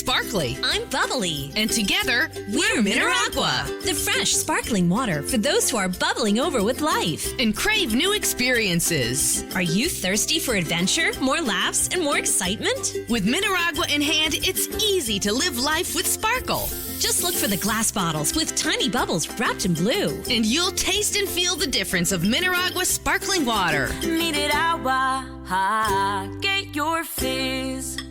sparkly. I'm bubbly. And together, we're Mineragua. The fresh, sparkling water for those who are bubbling over with life and crave new experiences. Are you thirsty for adventure, more laughs, and more excitement? With Mineragua in hand, it's easy to live life with sparkle. Just look for the glass bottles with tiny bubbles wrapped in blue. And you'll taste and feel the difference of Mineragua sparkling water. Mineragua, get your fizz.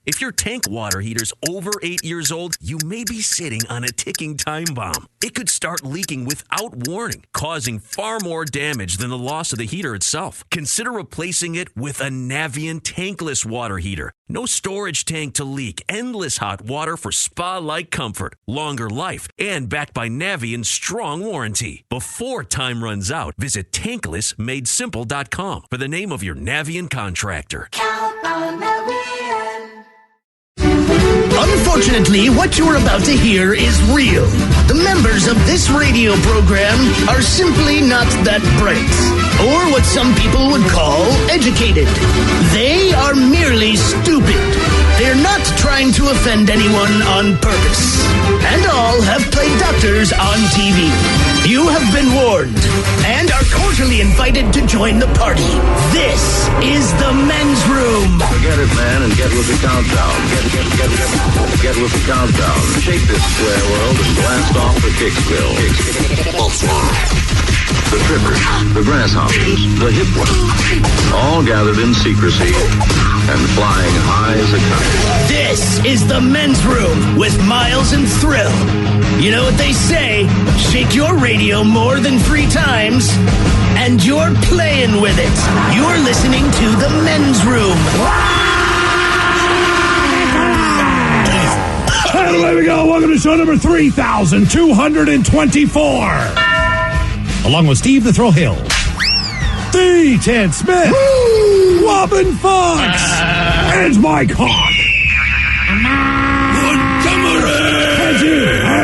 If your tank water heater's over 8 years old, you may be sitting on a ticking time bomb. It could start leaking without warning, causing far more damage than the loss of the heater itself. Consider replacing it with a Navien tankless water heater. No storage tank to leak, endless hot water for spa-like comfort, longer life, and backed by Navien's strong warranty. Before time runs out, visit tanklessmadesimple.com for the name of your Navien contractor. Count on Navien. Unfortunately, what you're about to hear is real. The members of this radio program are simply not that bright, or what some people would call educated. They are merely stupid. They're not trying to offend anyone on purpose. And all have played doctors on TV. You have been warned and are cordially invited to join the party. This is the men's room. Forget it, man, and get with the countdown. Get with the countdown. Shake this square world and blast off the Kicksville. The trippers, the grasshoppers, the hip ones, all gathered in secrecy and flying high as a kite. This is the men's room with Miles and Thrill. You know what they say, shake your radio more than 3 times, and you're playing with it. You're listening to the men's room. And away we go. Welcome to show number 3,224. Along with Steve the Thrill Hill, the Ted Smith, Robin Fox, and Mike Hawk.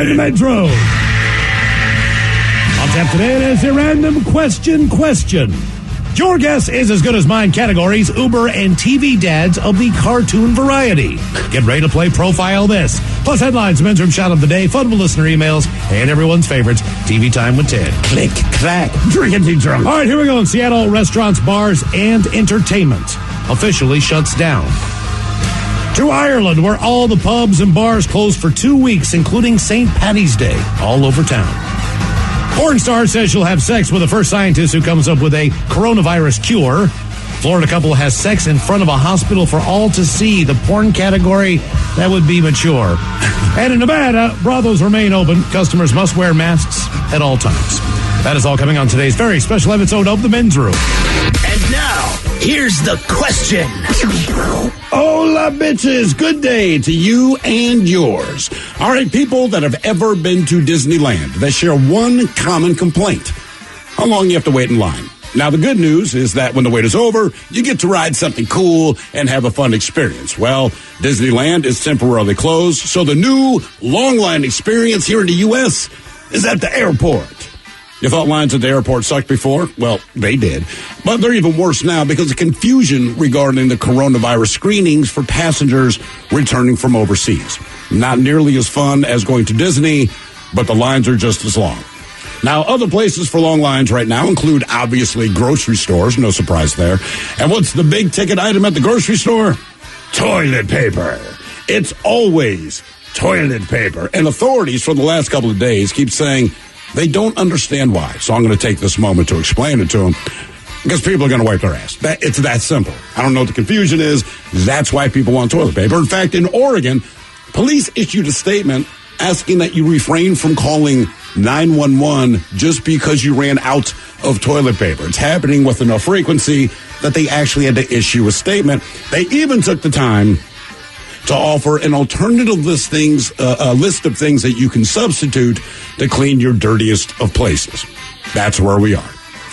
And the Metro. On tap today is a random question. Your guess is as good as mine. Categories: Uber and TV dads of the cartoon variety. Get ready to play Profile This. Plus headlines, men's room shot of the day, fun with listener emails, and everyone's favorites, TV Time with Ted. Click, clack, drinking tea drunk. All right, here we go. In Seattle, restaurants, bars, and entertainment officially shuts down. To Ireland, where all the pubs and bars closed for 2 weeks, including St. Paddy's Day, all over town. Porn star says she'll have sex with the first scientist who comes up with a coronavirus cure. Florida couple has sex in front of a hospital for all to see. The porn category, that would be mature. And in Nevada, brothels remain open. Customers must wear masks at all times. That is all coming on today's very special episode of The Men's Room. And now, here's the question. Hola, bitches. Good day to you and yours. All right, people that have ever been to Disneyland, they share one common complaint: how long you have to wait in line. Now, the good news is that when the wait is over, you get to ride something cool and have a fun experience. Well, Disneyland is temporarily closed, so the new long line experience here in the U.S. is at the airport. You thought lines at the airport sucked before? Well, they did. But they're even worse now because of confusion regarding the coronavirus screenings for passengers returning from overseas. Not nearly as fun as going to Disney, but the lines are just as long. Now, other places for long lines right now include, obviously, grocery stores. No surprise there. And what's the big ticket item at the grocery store? Toilet paper. It's always toilet paper. And authorities for the last couple of days keep saying they don't understand why. So I'm going to take this moment to explain it to them, because people are going to wipe their ass. It's that simple. I don't know what the confusion is. That's why people want toilet paper. In fact, in Oregon, police issued a statement asking that you refrain from calling 911 just because you ran out of toilet paper. It's happening with enough frequency that they actually had to issue a statement. They even took the time to offer an alternative list of things that you can substitute to clean your dirtiest of places. That's where we are.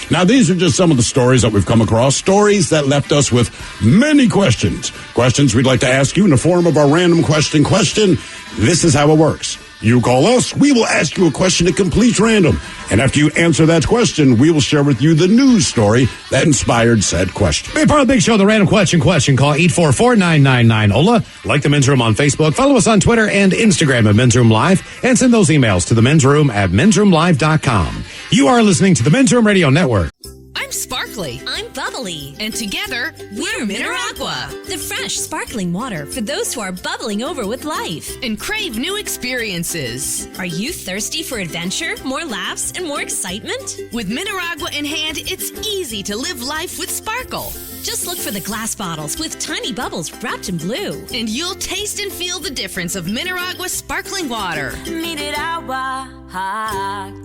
Now, these are just some of the stories that we've come across, stories that left us with many questions. Questions we'd like to ask you in the form of our random question. This is how it works. You call us, we will ask you a question at complete random. And after you answer that question, we will share with you the news story that inspired said question. Be a part of the big show, the Random Question. Call 844-999-OLA. Like the Men's Room on Facebook. Follow us on Twitter and Instagram at Men's Room Live. And send those emails to the Men's Room at mensroomlive.com. You are listening to the Men's Room Radio Network. I'm Sparkly. I'm bubbly. And together, we're Mineragua. The fresh, sparkling water for those who are bubbling over with life. And crave new experiences. Are you thirsty for adventure, more laughs, and more excitement? With Mineragua in hand, it's easy to live life with sparkle. Just look for the glass bottles with tiny bubbles wrapped in blue. And you'll taste and feel the difference of Mineragua sparkling water. Mineragua,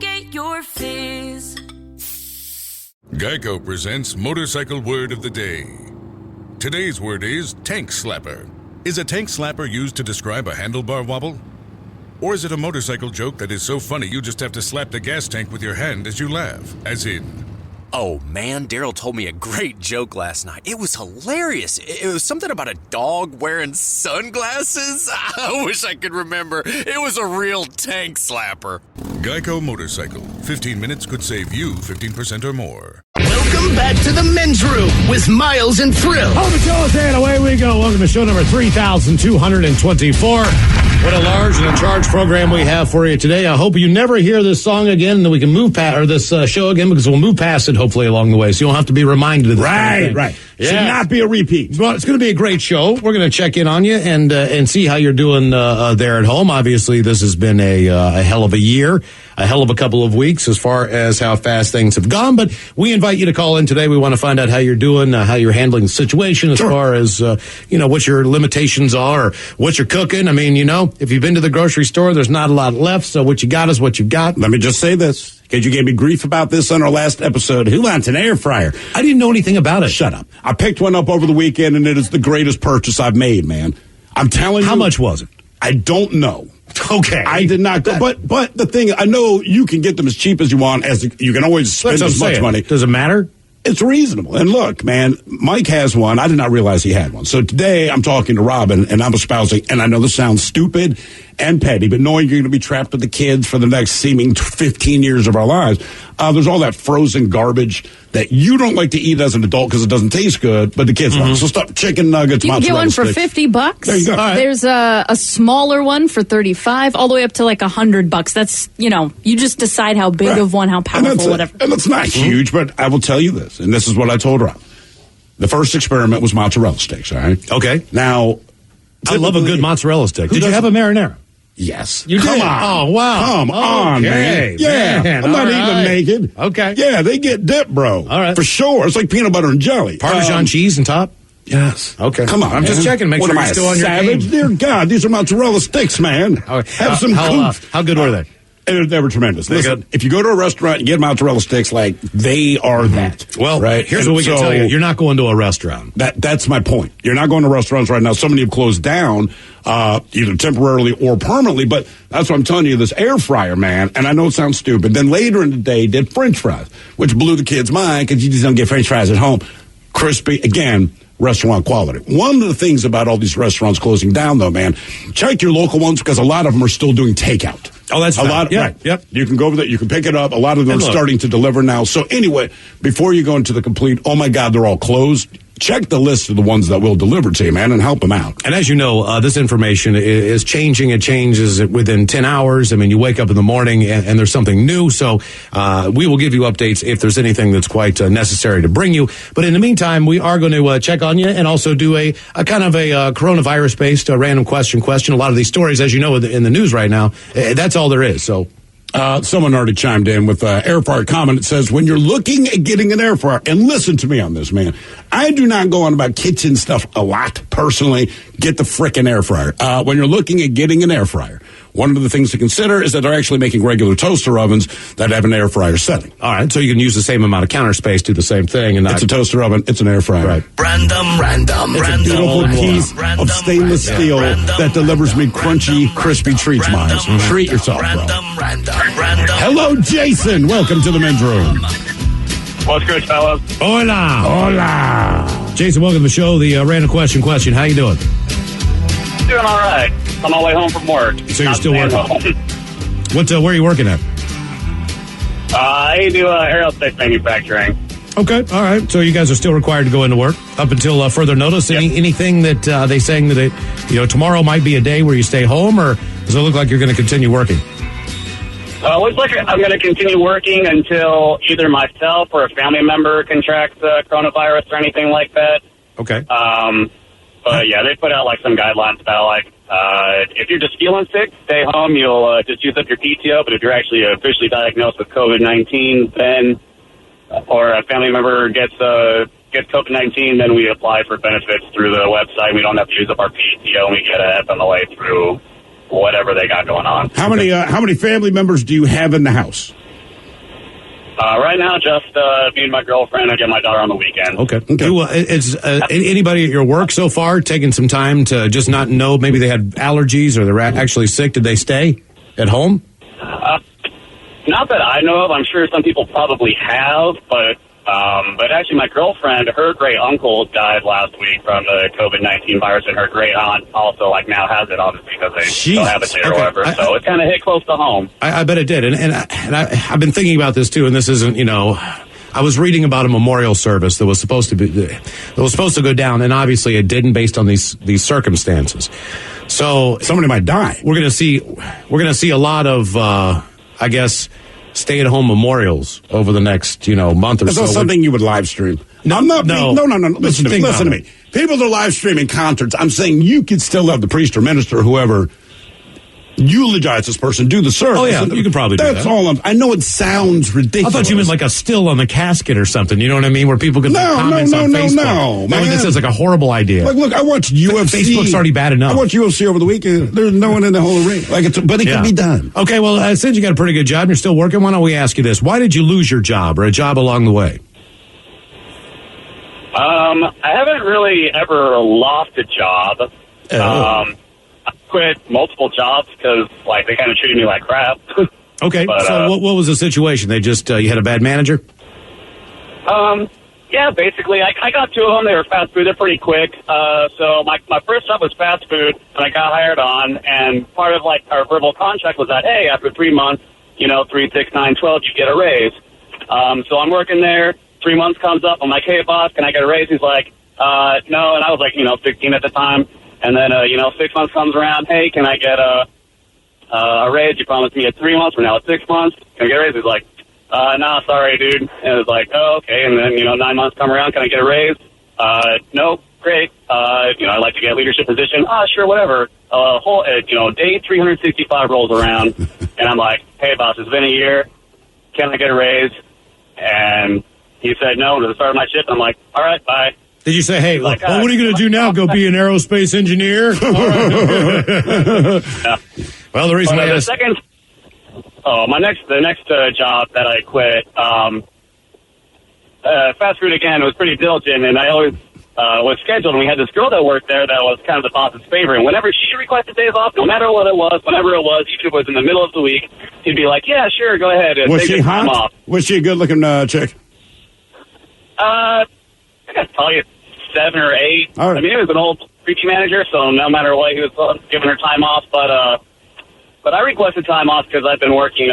get your fizz. Geico presents Motorcycle Word of the Day. Today's word is tank slapper. Is a tank slapper used to describe a handlebar wobble? Or is it a motorcycle joke that is so funny you just have to slap the gas tank with your hand as you laugh? As in... Oh man, Daryl told me a great joke last night. It was hilarious. It was something about a dog wearing sunglasses. I wish I could remember. It was a real tank slapper. Geico Motorcycle. 15 minutes could save you 15% or more. Welcome back to the Men's Room with Miles and Thrill. Home of Joe and away we go. Welcome to show number 3,224. What a large and a charged program we have for you today. I hope you never hear this song again, and then we can move past, or this show again, because we'll move past it hopefully along the way, so you don't have to be reminded of this. Right. Yeah. Should not be a repeat. Well, it's going to be a great show. We're going to check in on you and see how you're doing there at home. Obviously, this has been a hell of a year, a hell of a couple of weeks as far as how fast things have gone. But we invite you to call in today. We want to find out how you're doing, how you're handling the situation as far as, what your limitations are, or what you're cooking. I mean, if you've been to the grocery store, there's not a lot left. So what you got is what you've got. Let me just say this, because you gave me grief about this on our last episode. Who wants an air fryer? I didn't know anything about it. Shut up. I picked one up over the weekend, and it is the greatest purchase I've made, man. I'm telling you. How much was it? I don't know. Okay. I did not go. But the thing, I know you can get them as cheap as you want, you can always spend as much money. Does it matter? It's reasonable. And look, man, Mike has one. I did not realize he had one. So today I'm talking to Robin, and I'm espousing, and I know this sounds stupid and petty, but knowing you're going to be trapped with the kids for the next seeming 15 years of our lives, there's all that frozen garbage that you don't like to eat as an adult because it doesn't taste good, but the kids like. So stuff, chicken nuggets, you can get one for sticks. $50. There you go. Right. There's a smaller one for $35, all the way up to like $100. That's, you just decide how big of one, how powerful, whatever. And it's not huge, but I will tell you this, and this is what I told Rob. The first experiment was mozzarella sticks, all right? Okay. Now, I love a good mozzarella stick. Did you have a marinara? Yes. You Come did? on. Oh, wow. Come on, man. Yeah. Man, I'm not all eating them right. naked. Okay. Yeah, they get dip, bro. All right. For sure. It's like peanut butter and jelly. Parmesan cheese and top? Yes. Okay. Come on, I'm just checking. Make what sure am you're I, still on your savage? game. Dear God, these are mozzarella sticks, man. Have some goof. How good were they? They were tremendous. Listen, if you go to a restaurant and get mozzarella sticks, they are that. Well, right? Here's what we can tell you. You're not going to a restaurant. That's my point. You're not going to restaurants right now. So many have closed down, either temporarily or permanently, but that's what I'm telling you. This air fryer, man, and I know it sounds stupid, then later in the day did French fries, which blew the kids' mind because you just don't get French fries at home. Crispy, again, restaurant quality. One of the things about all these restaurants closing down, though, man, check your local ones because a lot of them are still doing takeout. Oh, that's a lot. Yeah. Right. Yep. You can go over there. You can pick it up. A lot of them are starting to deliver now. So anyway, before you go into the complete, oh my God, they're all closed. Check the list of the ones that will deliver to you, man, and help them out. And as you know, this information is changing. It changes within 10 hours. I mean, you wake up in the morning and there's something new. So we will give you updates if there's anything that's quite necessary to bring you. But in the meantime, we are going to check on you and also do a kind of a coronavirus-based random question. A lot of these stories, as you know, in the news right now, that's all there is. So. Someone already chimed in with air fryer comment. It says, when you're looking at getting an air fryer, and listen to me on this, man. I do not go on about kitchen stuff a lot, personally. Get the frickin' air fryer. When you're looking at getting an air fryer, one of the things to consider is that they're actually making regular toaster ovens that have an air fryer setting. All right, so you can use the same amount of counter space, do the same thing. And it's a toaster oven. It's an air fryer. Right. It's a beautiful piece of stainless steel that delivers me crunchy, crispy treats, Miles. Treat yourself, bro. Hello, Jason. Welcome to the Men's Room. What's good, fellas? Hola. Jason, welcome to the show. The random question. How you doing? doing all right. On my way home from work. So you're still working? Where are you working at? I do aerospace manufacturing. Okay, all right. So you guys are still required to go into work up until further notice. Yep. Anything that they saying that tomorrow might be a day where you stay home, or does it look like you're going to continue working? Looks like I'm going to continue working until either myself or a family member contracts coronavirus or anything like that. Okay. But yeah, they put out like some guidelines about like if you're just feeling sick, stay home. You'll just use up your PTO. But if you're actually officially diagnosed with COVID-19, then or a family member gets COVID-19, then we apply for benefits through the website. We don't have to use up our PTO, and we get a FMLA through whatever they got going on. How many family members do you have in the house? Right now, just me and my girlfriend. I get my daughter on the weekend. Okay. Is anybody at your work so far taking some time to just not know? Maybe they had allergies or they're actually sick. Did they stay at home? Not that I know of. I'm sure some people probably have, but actually my girlfriend, her great uncle died last week from the COVID-19 virus, and her great aunt also now has it, obviously, because they still have it there or whatever. So it kind of hit close to home. I bet it did. And I've been thinking about this too, and this isn't, I was reading about a memorial service that was supposed to go down, and obviously it didn't based on these circumstances. So somebody might die. We're going to see a lot of I guess stay-at-home memorials over the next, month or so. Is that something you would live stream? No. Listen to me. People are live streaming concerts. I'm saying you could still have the priest or minister or whoever eulogize this person, do the service. Oh, yeah, you could probably do that. That's all. I know it sounds ridiculous. I thought you meant like a still on the casket or something. You know what I mean? Where people could comments on Facebook. No, man. This is like a horrible idea. Look, I watched UFC. Facebook's already bad enough. I watched UFC over the weekend. There's no one in the whole arena. But it can be done. Okay, well, since you got a pretty good job and you're still working, why don't we ask you this? Why did you lose your job or a job along the way? I haven't really ever lost a job. I quit multiple jobs because, they kind of treated me like crap. Okay, so what was the situation? They just, you had a bad manager? Yeah, basically. I got two of them. They were fast food. They're pretty quick. So my first job was fast food, and I got hired on, and part of, our verbal contract was that, hey, after 3 months, 3, 6, 9, 12, you get a raise. So I'm working there. 3 months comes up. I'm like, hey, boss, can I get a raise? He's like, no. And I was 16 at the time. And then, 6 months comes around. Hey, can I get a raise? You promised me at 3 months. We're now at 6 months. Can I get a raise? He's like, no, sorry, dude. And it was like, oh, okay. And then, 9 months come around. Can I get a raise? No, great. I'd like to get a leadership position. Sure, whatever. Day 365 rolls around. And I'm like, hey, boss, it's been a year. Can I get a raise? And he said no to the start of my shift. I'm like, all right, bye. Did you say, hey, what are you going to do now? Go be an aerospace engineer? All right. Yeah. Well, the reason I asked... the next job that I quit, fast food again, was pretty diligent, and I always was scheduled, and we had this girl that worked there that was kind of the boss's favorite, and whenever she requested days off, no matter what it was, whenever it was, even if it was in the middle of the week, he'd be like, yeah, sure, go ahead. Was she hot? Was she a good-looking chick? I gotta tell you, 7 or 8. Right. I mean, it was an old creepy manager, so no matter what, he was giving her time off. But I requested time off because I've been working,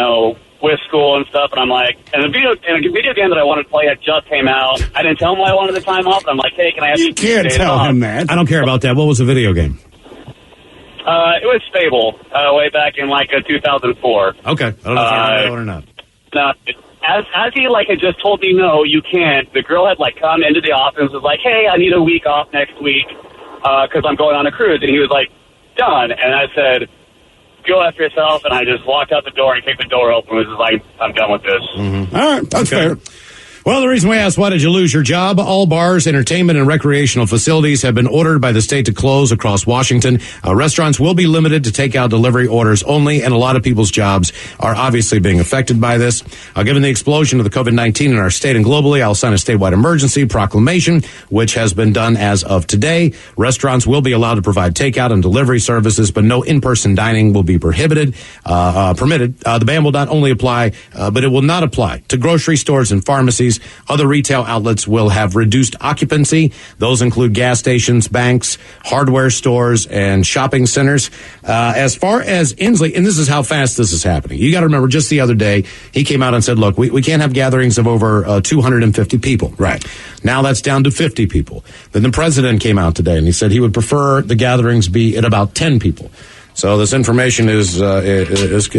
with school and stuff. And I'm like, and a video game that I wanted to play had just came out. I didn't tell him why I wanted the time off. I'm like, hey, can I have you can't tell him that. I don't care about that. What was the video game? It was Fable, way back in 2004. Okay, I don't know if you know that one or not. No. As he had just told me no, you can't. The girl had come into the office and was like, hey, I need a week off next week because I'm going on a cruise, and he was like, done. And I said, go after yourself, and I just walked out the door and kicked the door open. It was just like, I'm done with this. Mm-hmm. All right, that's fair. Well, the reason we asked, why did you lose your job? All bars, entertainment, and recreational facilities have been ordered by the state to close across Washington. Restaurants will be limited to takeout delivery orders only, and a lot of people's jobs are obviously being affected by this. Given the explosion of the COVID-19 in our state and globally, I'll sign a statewide emergency proclamation, which has been done as of today. Restaurants will be allowed to provide takeout and delivery services, but no in-person dining will be permitted. The ban will not only apply, but it will not apply to grocery stores and pharmacies, bakeries, other retail outlets will have reduced occupancy. Those include gas stations, banks, hardware stores, and shopping centers. As far as Inslee, and this is how fast this is happening. You got to remember, just the other day, he came out and said, look, we can't have gatherings of over 250 people. Right. Now that's down to 50 people. Then the president came out today and he said he would prefer the gatherings be at about 10 people. So this information is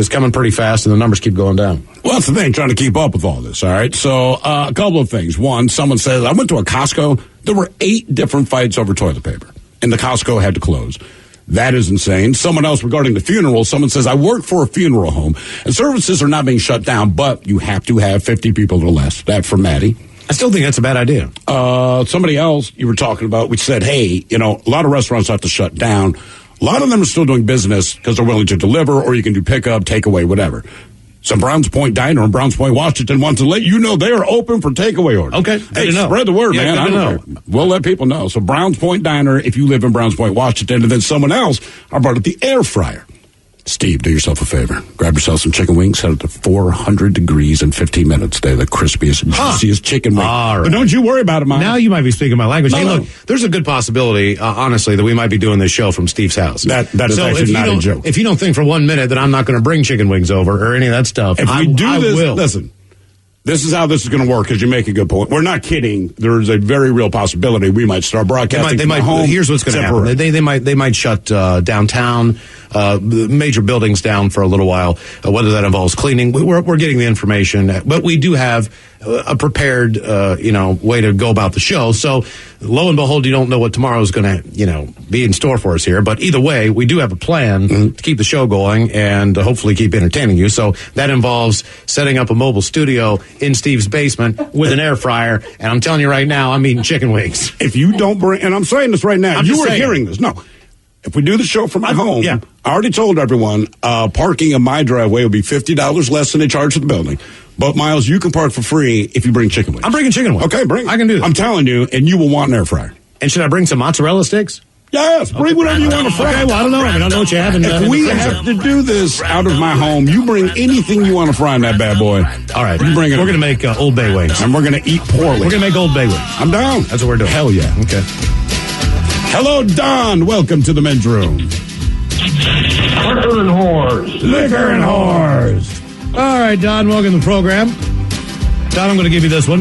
coming pretty fast, and the numbers keep going down. Well, that's the thing, trying to keep up with all this, all right? So a couple of things. One, someone says, I went to a Costco. There were 8 different fights over toilet paper, and the Costco had to close. That is insane. Someone else regarding the funeral, someone says, I work for a funeral home, and services are not being shut down, but you have to have 50 people or less. That from Maddie. I still think that's a bad idea. Somebody else you were talking about, we said, hey, a lot of restaurants have to shut down. A lot of them are still doing business because they're willing to deliver, or you can do pickup, takeaway, whatever. So Browns Point Diner in Browns Point, Washington wants to let you know they are open for takeaway orders. Okay. Hey, spread the word, man. I don't know. We'll let people know. So Browns Point Diner, if you live in Browns Point, Washington, and then someone else, I brought up the air fryer. Steve, do yourself a favor. Grab yourself some chicken wings, set it to 400 degrees in 15 minutes. They're the crispiest, juiciest chicken wing. All right. But don't you worry about it, Mike. Now you might be speaking my language. No, hey, look, there's a good possibility, honestly, that we might be doing this show from Steve's house. That is actually not a joke. If you don't think for 1 minute that I'm not going to bring chicken wings over or any of that stuff, if we do this, will. Listen. This is how this is going to work, because you make a good point. We're not kidding. There's a very real possibility we might start broadcasting they might, home. Here's what's going to happen. They might shut downtown, major buildings down for a little while, whether that involves cleaning. We're getting the information, but we do have a prepared, way to go about the show. So lo and behold, you don't know what tomorrow is going to, be in store for us here. But either way, we do have a plan to keep the show going and hopefully keep entertaining you. So that involves setting up a mobile studio in Steve's basement with an air fryer. And I'm telling you right now, I'm eating chicken wings. If you don't bring, and I'm saying this right now, you were hearing this. No. If we do the show from my home, I already told everyone, parking in my driveway will be $50 less than they charge for the building. But, Miles, you can park for free if you bring chicken wings. I'm bringing chicken wings. Okay, bring it. I can do that. I'm telling you, and you will want an air fryer. And should I bring some mozzarella sticks? Yes, bring whatever you want to fry. Okay, well, I don't know. I don't know what you have in If we have to do this out of my home, you bring anything you want to fry in that bad boy. All right. You bring it. We're going to make Old Bay wings. And we're going to eat poorly. We're going to make Old Bay wings. I'm down. That's what we're doing. Hell yeah. Okay. Hello, Don. Welcome to the men's room. Liquor and whores. Liquor and whores. All right, Don, welcome to the program. Don, I'm going to give you this one.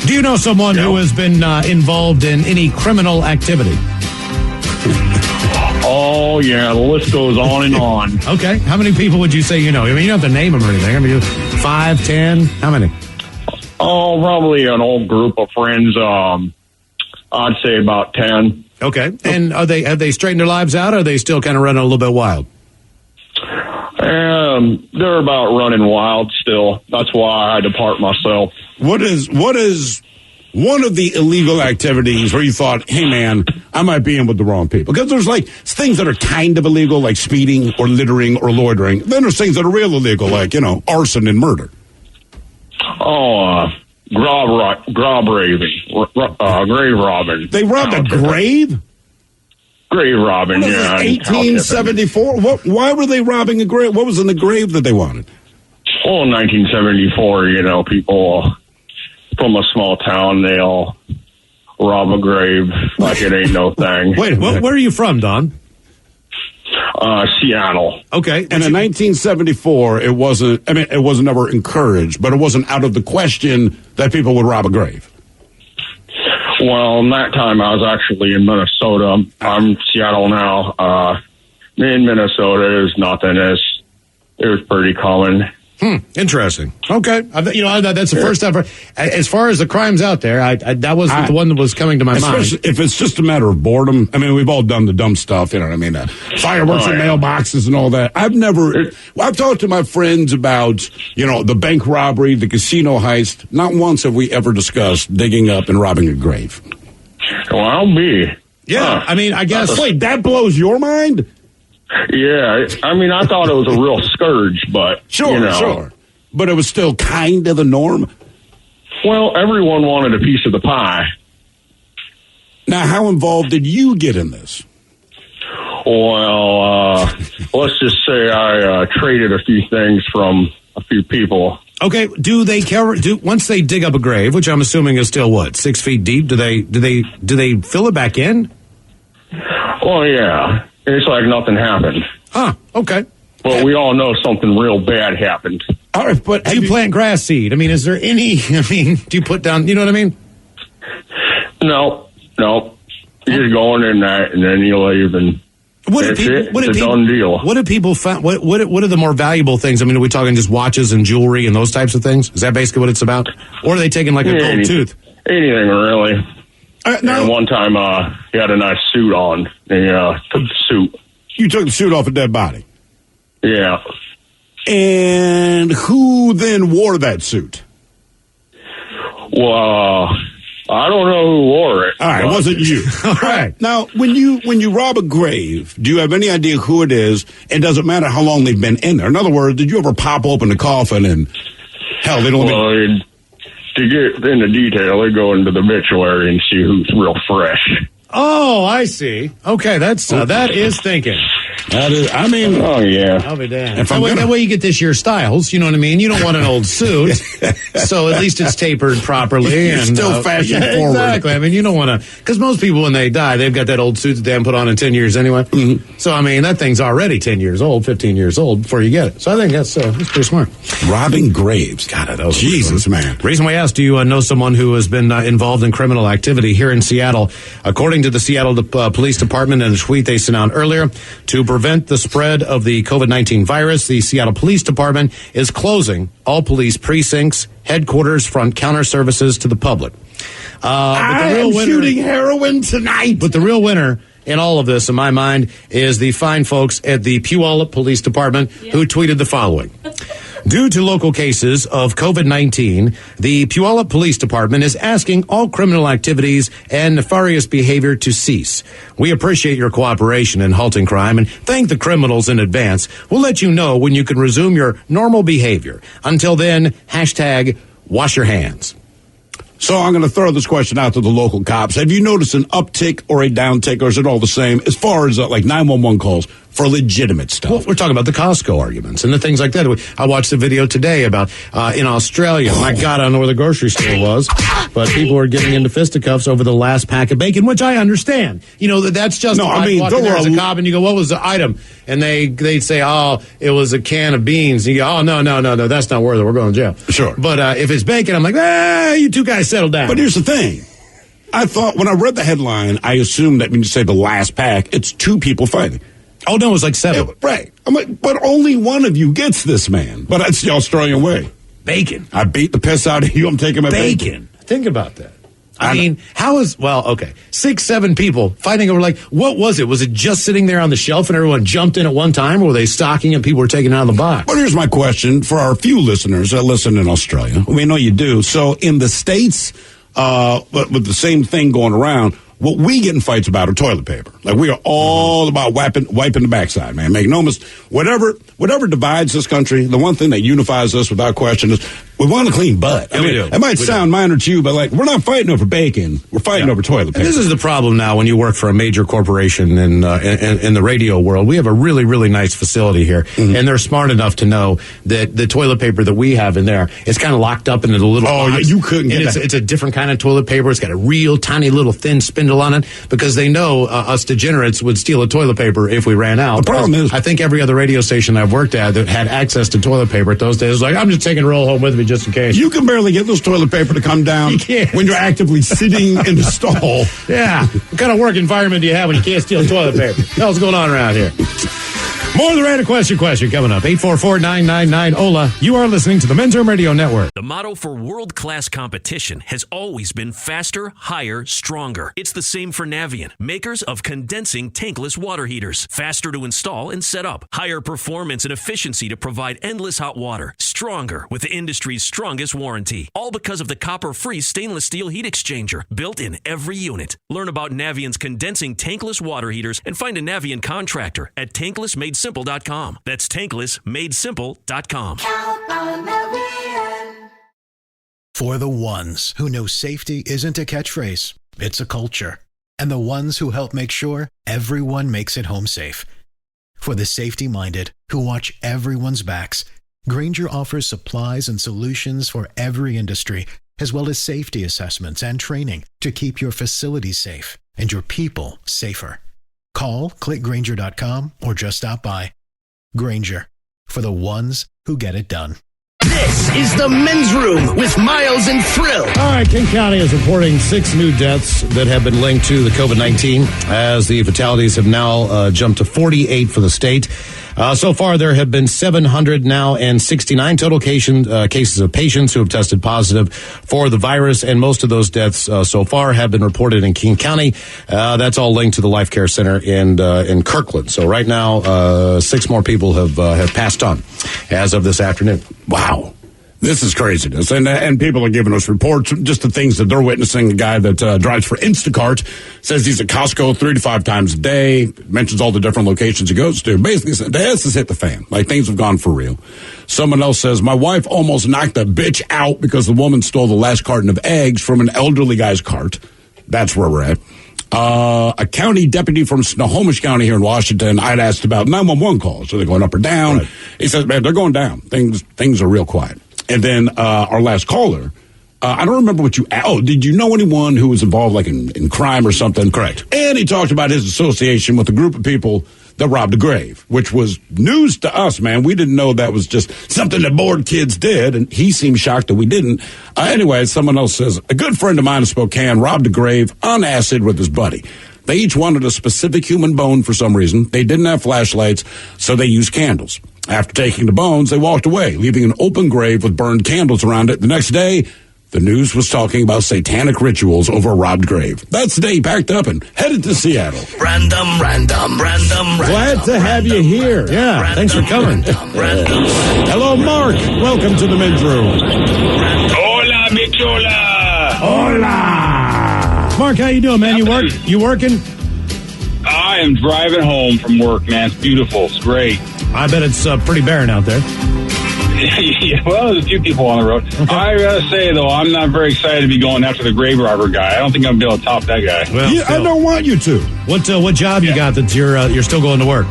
Do you know someone who has been involved in any criminal activity? Oh, yeah, the list goes on and on. Okay. How many people would you say you know? I mean, you don't have to name them or anything. I mean, 5, 10? How many? Oh, probably an old group of friends. I'd say about 10. Okay. And have they straightened their lives out, or are they still kind of running a little bit wild? They're about running wild still. That's why I had to part myself. What is one of the illegal activities where you thought, hey, man, I might be in with the wrong people? Because there's things that are kind of illegal, like speeding or littering or loitering. Then there's things that are real illegal, like, arson and murder. Oh, grave robbing. They robbed a grave? Grave robbing, yeah. 1874? Why were they robbing a grave? What was in the grave that they wanted? Oh, in 1974, people from a small town, they all rob a grave like it ain't no thing. Wait, where are you from, Don? Seattle. Okay. And in 1974, it wasn't ever encouraged, but it wasn't out of the question that people would rob a grave. Well, in that time, I was actually in Minnesota. I'm Seattle now. In Minnesota, is nothing. It was pretty common. Interesting. Okay. That's the first time. As far as the crimes out there, that wasn't the one that was coming to my mind. If it's just a matter of boredom. I mean, we've all done the dumb stuff, you know what I mean? Fireworks in mailboxes and all that. I've talked to my friends about, the bank robbery, the casino heist. Not once have we ever discussed digging up and robbing a grave. Well, I'll be. Yeah, I mean, I guess. Wait, that blows your mind? Yeah, I mean, I thought it was a real scourge, but, Sure. But it was still kind of the norm? Well, everyone wanted a piece of the pie. Now, how involved did you get in this? Well, let's just say I traded a few things from a few people. Okay, do they once they dig up a grave, which I'm assuming is still what, 6 feet deep? Do they fill it back in? Well, yeah, it's like nothing happened. Huh. Okay. But we all know something real bad happened. All right, but do you plant grass seed? I mean, is there any? I mean, do you put down? You know what I mean? No. You just go in there and then you leave and. It's a done deal. What do people find? What are the more valuable things? I mean, are we talking just watches and jewelry and those types of things? Is that basically what it's about? Or are they taking like a gold tooth? Anything really. No. And one time, he had a nice suit on. And took the suit. You took the suit off a dead body? Yeah. And who then wore that suit? Well, I don't know who wore it. All right, it wasn't you. All right. Now, when you rob a grave, do you have any idea who it is? It doesn't matter how long they've been in there. In other words, did you ever pop open the coffin and hell, they don't. Well, to get into detail, they go into the obituary and see who's real fresh. Oh, I see. Okay, that is thinking. That is, I mean, oh yeah. I'll be damned. That way you get this year styles. You know what I mean? You don't want an old suit, so at least it's tapered properly You're and still fashion forward. Exactly. I mean, you don't want to, because most people when they die, they've got that old suit that they haven't put on in 10 years anyway. Mm-hmm. So I mean, that thing's already 10 years old, 15 years old before you get it. So I think that's pretty smart. Robbing graves. God, Jesus, man. Reason we asked, do you know someone who has been involved in criminal activity here in Seattle? According to the Seattle Police Department in a tweet they sent out earlier, to prevent the spread of the COVID-19 virus, the Seattle Police Department is closing all police precincts, headquarters, front counter services to the public. I am shooting heroin tonight. But the real winner in all of this, in my mind, is the fine folks at the Puyallup Police Department who tweeted the following. Due to local cases of COVID-19, the Puyallup Police Department is asking all criminal activities and nefarious behavior to cease. We appreciate your cooperation in halting crime and thank the criminals in advance. We'll let you know when you can resume your normal behavior. Until then, #wash your hands. So I'm going to throw this question out to the local cops. Have you noticed an uptick or a downtick, or is it all the same as far as like 911 calls for legitimate stuff? Well, we're talking about the Costco arguments and the things like that. I watched a video today about in Australia. My God, I don't know where the grocery store was, but people were getting into fisticuffs over the last pack of bacon, which I understand. You know, that's just walking there as a cop and you go, what was the item? And they'd say, oh, it was a can of beans. And you go, oh, no, that's not worth it. We're going to jail. Sure. But if it's bacon, I'm like, you two guys settle down. But here's the thing. I thought when I read the headline, I assumed that when you say the last pack, it's two people fighting. Oh, no, it was like 7. Yeah, right. I'm like, but only one of you gets this, man. But that's the Australian way. Bacon. I beat the piss out of you. I'm taking my bacon. Think about that. I mean, 6, 7 people fighting over, like, what was it? Was it just sitting there on the shelf and everyone jumped in at one time, or were they stocking and people were taking it out of the box? Well, here's my question for our few listeners that listen in Australia. We know you do. So in the States, but with the same thing going around, what we get in fights about are toilet paper. Like, we are all about wiping the backside, man. Make no mistake. Whatever divides this country, the one thing that unifies us without question is we want a clean butt. Yeah, we do. It might sound minor to you, but like, we're not fighting over bacon. We're fighting over toilet paper. And this is the problem now when you work for a major corporation in the radio world. We have a really, really nice facility here, and they're smart enough to know that the toilet paper that we have in there is kind of locked up in a little box. Yeah, you couldn't get that. It's a different kind of toilet paper. It's got a real tiny little thin spindle on it because they know us degenerates would steal a toilet paper if we ran out. The problem is, I think every other radio station I've worked at that had access to toilet paper at those days was like, I'm just taking a roll home with me just in case. You can barely get this toilet paper to come down when you're actively sitting in the stall. Yeah. What kind of work environment do you have when you can't steal toilet paper? What's going on around here? More of the random question coming up. 844-999-OLA. You are listening to the Men's Room Radio Network. The motto for world-class competition has always been faster, higher, stronger. It's the same for Navien, makers of condensing tankless water heaters. Faster to install and set up. Higher performance and efficiency to provide endless hot water. Stronger with the industry's strongest warranty. All because of the copper-free stainless steel heat exchanger built in every unit. Learn about Navien's condensing tankless water heaters and find a Navien contractor at tanklessmadesimple.com. That's tanklessmadesimple.com. For the ones who know safety isn't a catchphrase, it's a culture. and the ones who help make sure everyone makes it home safe. For the safety-minded who watch everyone's backs, Grainger offers supplies and solutions for every industry, as well as safety assessments and training to keep your facilities safe and your people safer. Call, click Grainger.com, or just stop by. Grainger, for the ones who get it done. This is the Men's Room with Miles and Thrill. All right, King County is reporting 6 new deaths that have been linked to the COVID-19, as the fatalities have now jumped to 48 for the state. So far, there have been 769 total cases of patients who have tested positive for the virus, and most of those deaths so far have been reported in King County. That's all linked to the Life Care Center in Kirkland. So right now, 6 more people have passed on as of this afternoon. Wow. This is craziness. And people are giving us reports, just the things that they're witnessing. A guy that drives for Instacart says he's at Costco 3 to 5 times a day, mentions all the different locations he goes to. Basically, the ass has hit the fan. Like, things have gone for real. Someone else says, my wife almost knocked a bitch out because the woman stole the last carton of eggs from an elderly guy's cart. That's where we're at. A county deputy from Snohomish County here in Washington, I'd asked about 911 calls. Are they going up or down? Right. He says, man, they're going down. Things are real quiet. And then our last caller, I don't remember what you... Oh, did you know anyone who was involved like in crime or something? Correct. And he talked about his association with a group of people that robbed a grave, which was news to us, man. We didn't know that was just something that bored kids did, and he seemed shocked that we didn't. Anyway, someone else says, a good friend of mine in Spokane robbed a grave on acid with his buddy. They each wanted a specific human bone for some reason. They didn't have flashlights, so they used candles. After taking the bones, they walked away, leaving an open grave with burned candles around it. The next day, the news was talking about satanic rituals over a robbed grave. That's the day he packed up and headed to Seattle. Random. Glad to have you here. Yeah, thanks for coming. Hello, Mark. Welcome to the Men's Room. Hola, bichola. Hola. Mark, how you doing, man? You working? I am driving home from work, man. It's beautiful. It's great. I bet it's pretty barren out there. Yeah, well, there's a few people on the road. Okay. I gotta say, though, I'm not very excited to be going after the grave robber guy. I don't think I'm gonna be able to top that guy. Well, yeah, I don't want you to. What job you got that you're still going to work?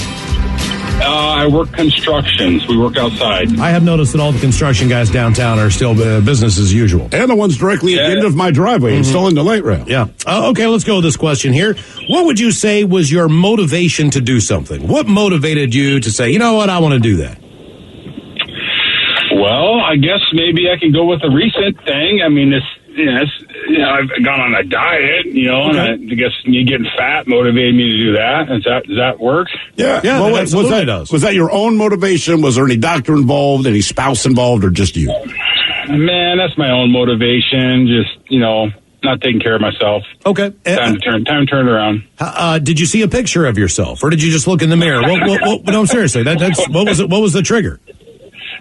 I work constructions. We work outside. I have noticed that all the construction guys downtown are still business as usual. And the ones directly at the end of my driveway, installing the light rail. Yeah. Okay, let's go with this question here. What would you say was your motivation to do something? What motivated you to say, you know what, I want to do that? Well, I guess maybe I can go with a recent thing. I mean, I've gone on a diet, and I guess you getting fat motivated me to do that. Does that work? Yeah. Well, absolutely does. Was that your own motivation? Was there any doctor involved, any spouse involved, or just you? Man, that's my own motivation. Just, not taking care of myself. Okay. Time to turn it around. Did you see a picture of yourself, or did you just look in the mirror? No, seriously. What was it? What was the trigger?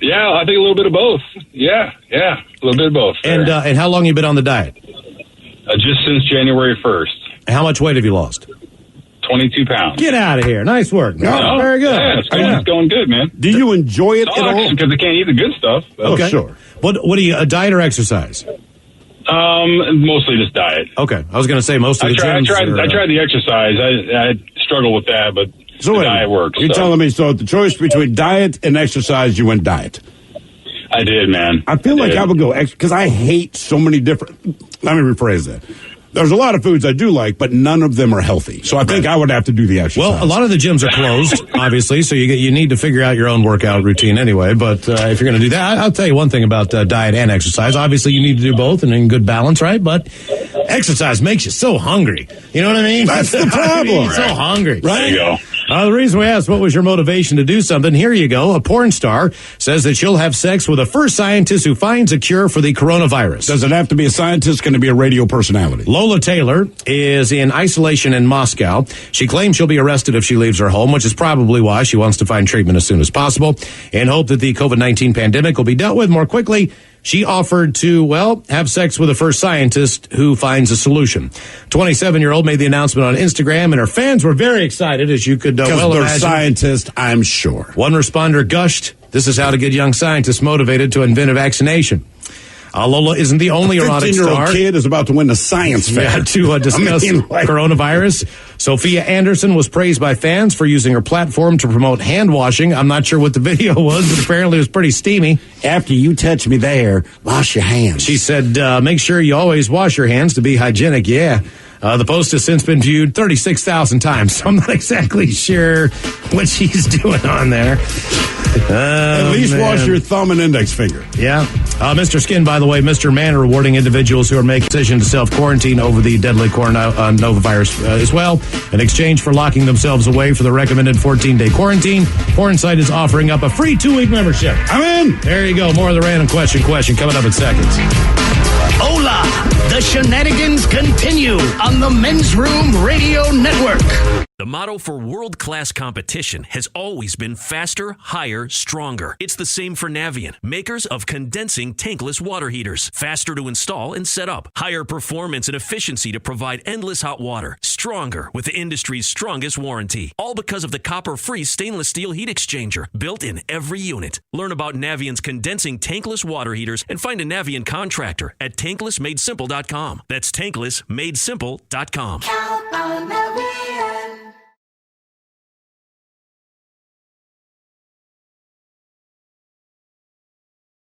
Yeah, I think a little bit of both. Yeah, a little bit of both. And how long have you been on the diet? Just since January 1st. How much weight have you lost? 22 pounds. Get out of here. Nice work. No, very good. Yeah, it's going good, man. Do you enjoy it at all? Because I can't eat the good stuff. Okay. Oh, sure. What do you, diet or exercise? Mostly just diet. Okay. I was going to say most of the gyms I tried the exercise. I struggle with that, but the diet works. You're telling me, so the choice between diet and exercise, you went diet. I did, man. I feel like I would go because I hate so many different. Let me rephrase that. There's a lot of foods I do like, but none of them are healthy. So I think I would have to do the exercise. Well, a lot of the gyms are closed, obviously, so you need to figure out your own workout routine anyway. But if you're going to do that, I'll tell you one thing about diet and exercise. Obviously, you need to do both and in good balance, right? But exercise makes you so hungry. You know what I mean? That's the problem. So hungry. Right? There you go. The reason we asked what was your motivation to do something, here you go. A porn star says that she'll have sex with the first scientist who finds a cure for the coronavirus. Does it have to be a scientist? Can it be a radio personality? Lola Taylor is in isolation in Moscow. She claims she'll be arrested if she leaves her home, which is probably why she wants to find treatment as soon as possible and hope that the COVID-19 pandemic will be dealt with more quickly. She offered to, have sex with the first scientist who finds a solution. 27-year-old made the announcement on Instagram, and her fans were very excited, as you could well they're imagine. Scientists, I'm sure. One responder gushed, "This is how to get young scientists motivated to invent a vaccination." Lola isn't the only erotic 15-year-old star. kid is about to win the science fair. Yeah, to discuss coronavirus. Sophia Anderson was praised by fans for using her platform to promote hand washing. I'm not sure what the video was, but apparently it was pretty steamy. After you touch me there, wash your hands. She said, make sure you always wash your hands to be hygienic. Yeah. The post has since been viewed 36,000 times, so I'm not exactly sure what she's doing on there. At least wash your thumb and index finger. Yeah. Mr. Skin, by the way, Mr. Manor rewarding individuals who are making a decision to self-quarantine over the deadly coronavirus as well. In exchange for locking themselves away for the recommended 14-day quarantine, Pornsite is offering up a free 2-week membership. I'm in. There you go. More of the random question coming up in seconds. Hola! The shenanigans continue on the Men's Room Radio Network. The motto for world-class competition has always been faster, higher, stronger. It's the same for Navien, makers of condensing tankless water heaters. Faster to install and set up. Higher performance and efficiency to provide endless hot water. Stronger with the industry's strongest warranty. All because of the copper-free stainless steel heat exchanger built in every unit. Learn about Navien's condensing tankless water heaters and find a Navien contractor at tanklessmadesimple.com. That's tanklessmadesimple.com. Count on Navien.